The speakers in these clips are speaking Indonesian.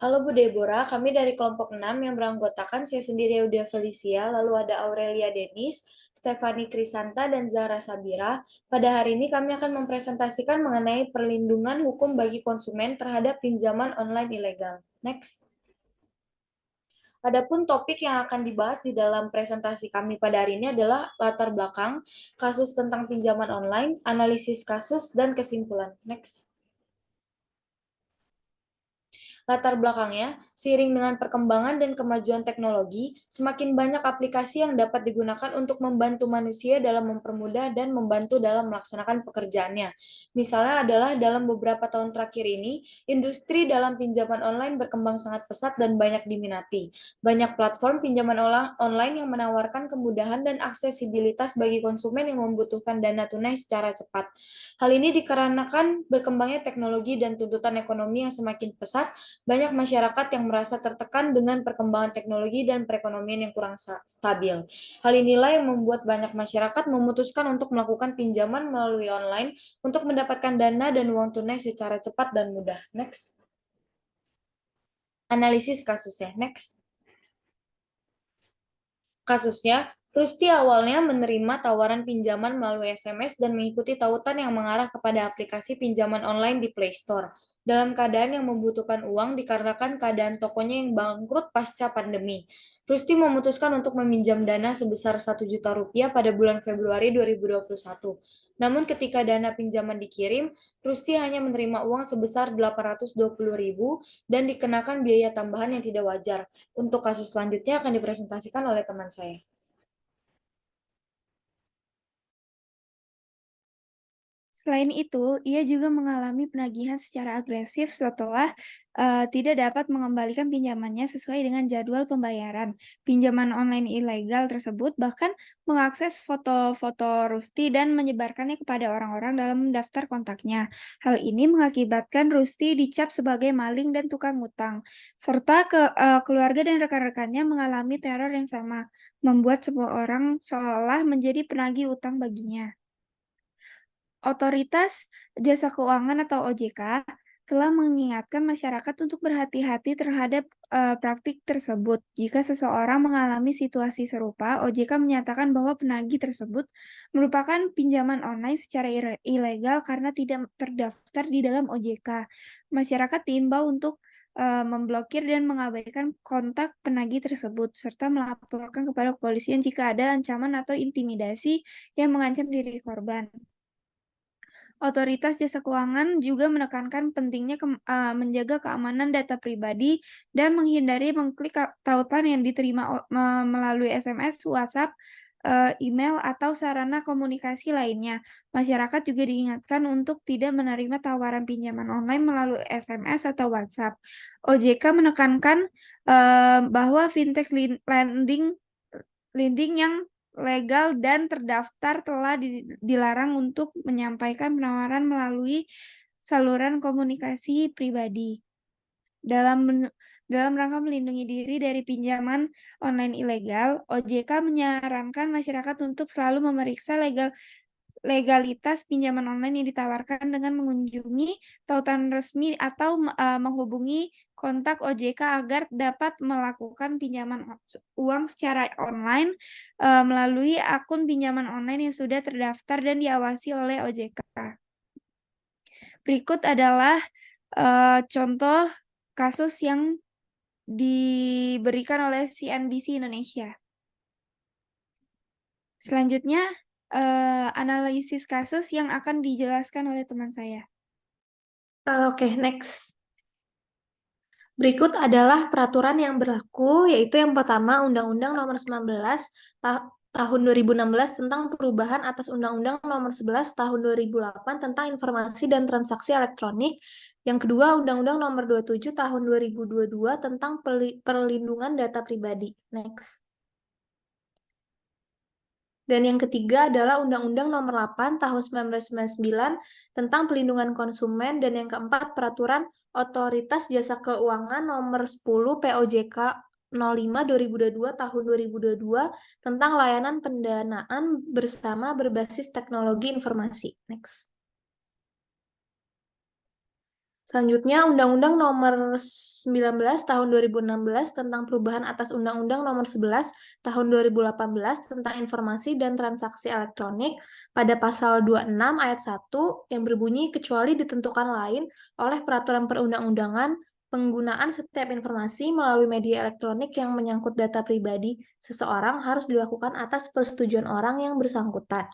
Halo Bu Deborah, kami dari kelompok 6 yang beranggotakan saya sendiri Eudia Felicia, lalu ada Aurelia Denis, Stefani Krisanta, dan Zahra Sabira. Pada hari ini kami akan mempresentasikan mengenai perlindungan hukum bagi konsumen terhadap pinjaman online ilegal. Next. Adapun topik yang akan dibahas di dalam presentasi kami pada hari ini adalah latar belakang, kasus tentang pinjaman online, analisis kasus, dan kesimpulan. Next. Latar belakangnya, seiring dengan perkembangan dan kemajuan teknologi, semakin banyak aplikasi yang dapat digunakan untuk membantu manusia dalam mempermudah dan membantu dalam melaksanakan pekerjaannya. Misalnya adalah dalam beberapa tahun terakhir ini, industri dalam pinjaman online berkembang sangat pesat dan banyak diminati. Banyak platform pinjaman online yang menawarkan kemudahan dan aksesibilitas bagi konsumen yang membutuhkan dana tunai secara cepat. Hal ini dikarenakan berkembangnya teknologi dan tuntutan ekonomi yang semakin pesat. Banyak masyarakat yang merasa tertekan dengan perkembangan teknologi dan perekonomian yang kurang stabil. Hal inilah yang membuat banyak masyarakat memutuskan untuk melakukan pinjaman melalui online untuk mendapatkan dana dan uang tunai secara cepat dan mudah. Next. Analisis kasusnya. Next. Kasusnya, Rusty awalnya menerima tawaran pinjaman melalui SMS dan mengikuti tautan yang mengarah kepada aplikasi pinjaman online di Play Store. Dalam keadaan yang membutuhkan uang dikarenakan keadaan tokonya yang bangkrut pasca pandemi. Rusty memutuskan untuk meminjam dana sebesar 1 juta rupiah pada bulan Februari 2021. Namun ketika dana pinjaman dikirim, Rusty hanya menerima uang sebesar 820.000 dan dikenakan biaya tambahan yang tidak wajar. Untuk kasus selanjutnya akan dipresentasikan oleh teman saya. Selain itu, ia juga mengalami penagihan secara agresif setelah tidak dapat mengembalikan pinjamannya sesuai dengan jadwal pembayaran. Pinjaman online ilegal tersebut bahkan mengakses foto-foto Rusty dan menyebarkannya kepada orang-orang dalam daftar kontaknya. Hal ini mengakibatkan Rusty dicap sebagai maling dan tukang utang, serta keluarga dan rekan-rekannya mengalami teror yang sama, membuat semua orang seolah menjadi penagih utang baginya. Otoritas Jasa Keuangan atau OJK telah mengingatkan masyarakat untuk berhati-hati terhadap praktik tersebut. Jika seseorang mengalami situasi serupa, OJK menyatakan bahwa penagih tersebut merupakan pinjaman online secara ilegal karena tidak terdaftar di dalam OJK. Masyarakat diimbau untuk memblokir dan mengabaikan kontak penagih tersebut, serta melaporkan kepada kepolisian jika ada ancaman atau intimidasi yang mengancam diri korban. Otoritas Jasa Keuangan juga menekankan pentingnya menjaga keamanan data pribadi dan menghindari mengklik tautan yang diterima melalui SMS, WhatsApp, email, atau sarana komunikasi lainnya. Masyarakat juga diingatkan untuk tidak menerima tawaran pinjaman online melalui SMS atau WhatsApp. OJK menekankan bahwa fintech lending yang legal dan terdaftar telah dilarang untuk menyampaikan penawaran melalui saluran komunikasi pribadi. Dalam rangka melindungi diri dari pinjaman online ilegal, OJK menyarankan masyarakat untuk selalu memeriksa legalitas pinjaman online yang ditawarkan dengan mengunjungi tautan resmi atau menghubungi kontak OJK agar dapat melakukan pinjaman uang secara online melalui akun pinjaman online yang sudah terdaftar dan diawasi oleh OJK. Berikut adalah contoh kasus yang diberikan oleh CNBC Indonesia. Selanjutnya, analisis kasus yang akan dijelaskan oleh teman saya. Oke, next. Berikut adalah peraturan yang berlaku, yaitu yang pertama Undang-Undang Nomor 19 Tahun 2016 tentang perubahan atas Undang-Undang Nomor 11 Tahun 2008 tentang informasi dan transaksi elektronik. Yang kedua, Undang-Undang Nomor 27 Tahun 2022 tentang perlindungan data pribadi. Next. Dan yang ketiga adalah Undang-Undang Nomor 8 Tahun 1999 tentang pelindungan konsumen, dan yang keempat Peraturan Otoritas Jasa Keuangan Nomor 10 POJK 05 2022 Tahun 2022 tentang layanan pendanaan bersama berbasis teknologi informasi. Next. Selanjutnya, Undang-Undang Nomor 19 Tahun 2016 tentang perubahan atas Undang-Undang Nomor 11 Tahun 2018 tentang informasi dan transaksi elektronik pada pasal 26 ayat 1 yang berbunyi kecuali ditentukan lain oleh peraturan perundang-undangan, penggunaan setiap informasi melalui media elektronik yang menyangkut data pribadi seseorang harus dilakukan atas persetujuan orang yang bersangkutan.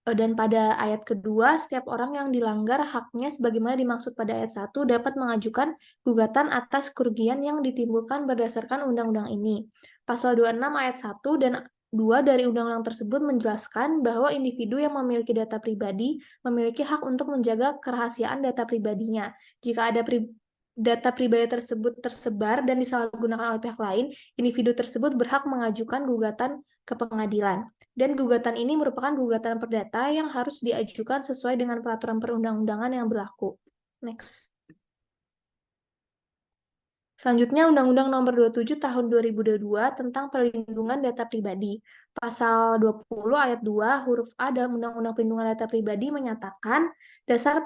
Dan pada ayat kedua, setiap orang yang dilanggar haknya sebagaimana dimaksud pada ayat 1 dapat mengajukan gugatan atas kerugian yang ditimbulkan berdasarkan undang-undang ini. Pasal 26 ayat 1 dan 2 dari undang-undang tersebut menjelaskan bahwa individu yang memiliki data pribadi memiliki hak untuk menjaga kerahasiaan data pribadinya. Jika ada data pribadi tersebut tersebar dan disalahgunakan oleh pihak lain, individu tersebut berhak mengajukan gugatan ke pengadilan. Dan gugatan ini merupakan gugatan perdata yang harus diajukan sesuai dengan peraturan perundang-undangan yang berlaku. Next. Selanjutnya, Undang-Undang Nomor 27 Tahun 2022 tentang Perlindungan Data Pribadi. Pasal 20 ayat 2 huruf A dalam Undang-Undang Perlindungan Data Pribadi menyatakan dasar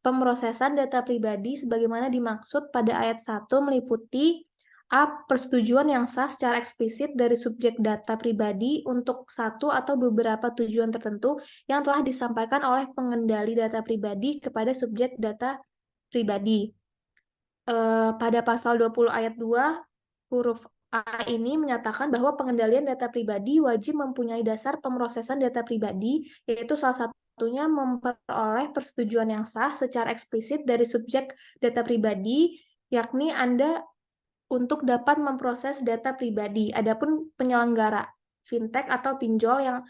pemrosesan data pribadi sebagaimana dimaksud pada ayat 1 meliputi A. Persetujuan yang sah secara eksplisit dari subjek data pribadi untuk satu atau beberapa tujuan tertentu yang telah disampaikan oleh pengendali data pribadi kepada subjek data pribadi. Pada pasal 20 ayat 2 huruf A ini menyatakan bahwa pengendalian data pribadi wajib mempunyai dasar pemrosesan data pribadi, yaitu salah satunya memperoleh persetujuan yang sah secara eksplisit dari subjek data pribadi, yakni Anda untuk dapat memproses data pribadi. Adapun penyelenggara fintech atau pinjol yang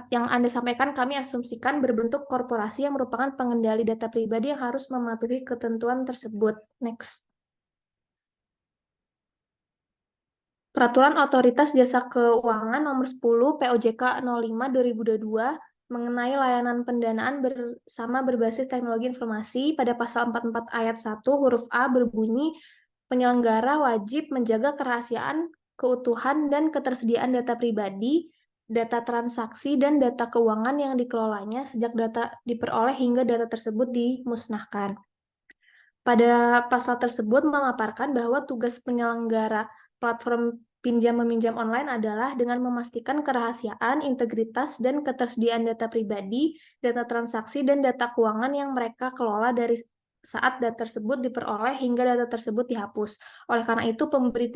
Anda sampaikan kami asumsikan berbentuk korporasi yang merupakan pengendali data pribadi yang harus mematuhi ketentuan tersebut. Next. Peraturan Otoritas Jasa Keuangan Nomor 10 POJK 05/2022 mengenai layanan pendanaan bersama berbasis teknologi informasi pada pasal 44 ayat 1 huruf A berbunyi penyelenggara wajib menjaga kerahasiaan, keutuhan, dan ketersediaan data pribadi, data transaksi, dan data keuangan yang dikelolanya sejak data diperoleh hingga data tersebut dimusnahkan. Pada pasal tersebut memaparkan bahwa tugas penyelenggara platform pinjam-meminjam online adalah dengan memastikan kerahasiaan, integritas, dan ketersediaan data pribadi, data transaksi, dan data keuangan yang mereka kelola dari saat data tersebut diperoleh hingga data tersebut dihapus. Oleh karena itu, pemberi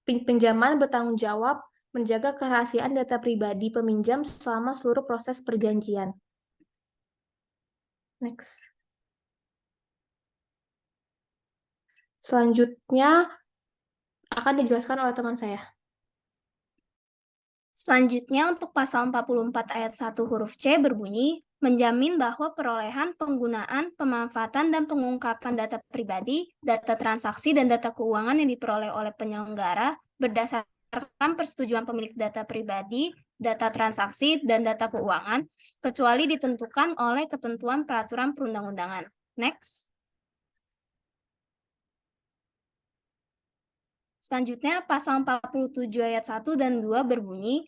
pinjaman bertanggung jawab menjaga kerahasiaan data pribadi peminjam selama seluruh proses perjanjian. Next. Selanjutnya akan dijelaskan oleh teman saya. Selanjutnya untuk pasal 44 ayat 1 huruf C berbunyi, menjamin bahwa perolehan, penggunaan, pemanfaatan, dan pengungkapan data pribadi, data transaksi, dan data keuangan yang diperoleh oleh penyelenggara berdasarkan persetujuan pemilik data pribadi, data transaksi, dan data keuangan, kecuali ditentukan oleh ketentuan peraturan perundang-undangan. Next. Selanjutnya, pasal 47 ayat 1 dan 2 berbunyi,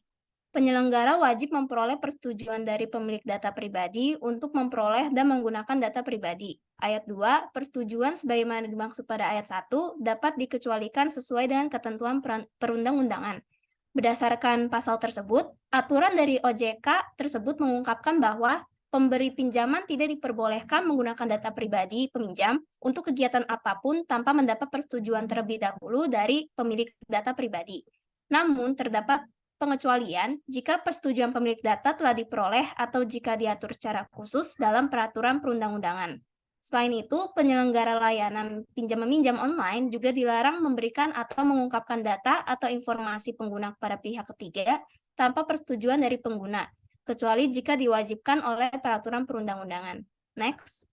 penyelenggara wajib memperoleh persetujuan dari pemilik data pribadi untuk memperoleh dan menggunakan data pribadi. Ayat 2, persetujuan sebagaimana dimaksud pada ayat 1 dapat dikecualikan sesuai dengan ketentuan perundang-undangan. Berdasarkan pasal tersebut, aturan dari OJK tersebut mengungkapkan bahwa pemberi pinjaman tidak diperbolehkan menggunakan data pribadi peminjam untuk kegiatan apapun tanpa mendapat persetujuan terlebih dahulu dari pemilik data pribadi. Namun, terdapat pengecualian jika persetujuan pemilik data telah diperoleh atau jika diatur secara khusus dalam peraturan perundang-undangan. Selain itu, penyelenggara layanan pinjam-meminjam online juga dilarang memberikan atau mengungkapkan data atau informasi pengguna kepada pihak ketiga tanpa persetujuan dari pengguna, kecuali jika diwajibkan oleh peraturan perundang-undangan. Next.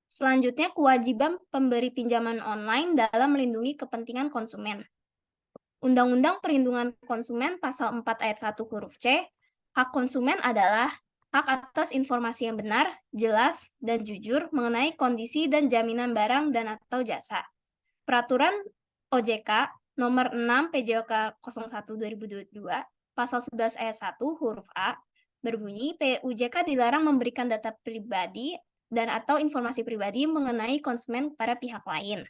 Selanjutnya, kewajiban pemberi pinjaman online dalam melindungi kepentingan konsumen. Undang-Undang Perlindungan Konsumen Pasal 4 ayat 1 huruf C, hak konsumen adalah hak atas informasi yang benar, jelas, dan jujur mengenai kondisi dan jaminan barang dan atau jasa. Peraturan OJK Nomor 6 PJOK 01/2022, Pasal 11 ayat 1 huruf A, berbunyi PUJK dilarang memberikan data pribadi dan atau informasi pribadi mengenai konsumen kepada pihak lain.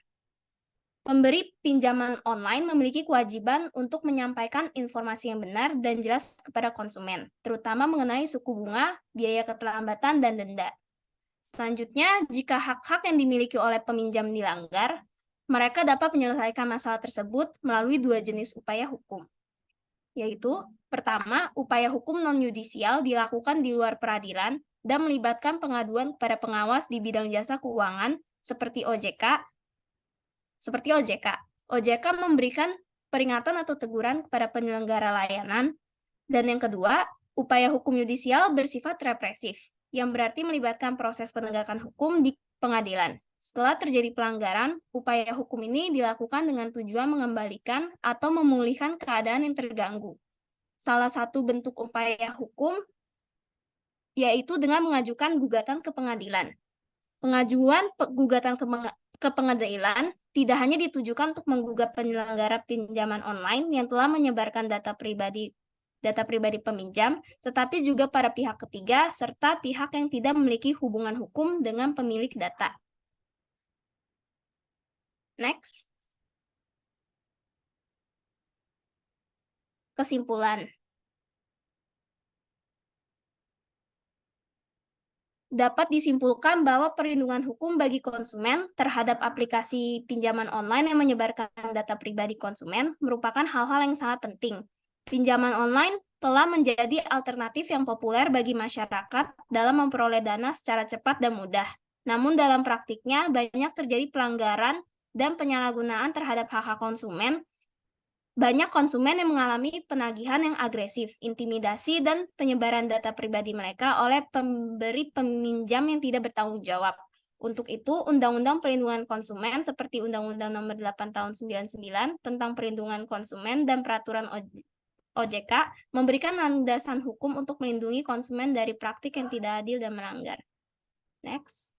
Pemberi pinjaman online memiliki kewajiban untuk menyampaikan informasi yang benar dan jelas kepada konsumen, terutama mengenai suku bunga, biaya keterlambatan, dan denda. Selanjutnya, jika hak-hak yang dimiliki oleh peminjam dilanggar, mereka dapat menyelesaikan masalah tersebut melalui 2 jenis upaya hukum, yaitu pertama, upaya hukum non-yudisial dilakukan di luar peradilan dan melibatkan pengaduan kepada pengawas di bidang jasa keuangan seperti OJK. OJK memberikan peringatan atau teguran kepada penyelenggara layanan. Dan yang kedua, upaya hukum yudisial bersifat represif, yang berarti melibatkan proses penegakan hukum di pengadilan. Setelah terjadi pelanggaran, upaya hukum ini dilakukan dengan tujuan mengembalikan atau memulihkan keadaan yang terganggu. Salah satu bentuk upaya hukum yaitu dengan mengajukan gugatan ke pengadilan. Pengajuan gugatan ke pengadilan tidak hanya ditujukan untuk menggugat penyelenggara pinjaman online yang telah menyebarkan data pribadi peminjam, tetapi juga para pihak ketiga serta pihak yang tidak memiliki hubungan hukum dengan pemilik data. Next. Kesimpulan. Dapat disimpulkan bahwa perlindungan hukum bagi konsumen terhadap aplikasi pinjaman online yang menyebarkan data pribadi konsumen merupakan hal-hal yang sangat penting. Pinjaman online telah menjadi alternatif yang populer bagi masyarakat dalam memperoleh dana secara cepat dan mudah. Namun dalam praktiknya banyak terjadi pelanggaran dan penyalahgunaan terhadap hak-hak konsumen. Banyak konsumen yang mengalami penagihan yang agresif, intimidasi, dan penyebaran data pribadi mereka oleh pemberi peminjam yang tidak bertanggung jawab. Untuk itu, Undang-Undang Perlindungan Konsumen seperti Undang-Undang Nomor 8 Tahun 99 tentang Perlindungan Konsumen dan Peraturan OJK memberikan landasan hukum untuk melindungi konsumen dari praktik yang tidak adil dan melanggar. Next.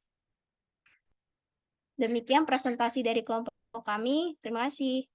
Demikian presentasi dari kelompok kami. Terima kasih.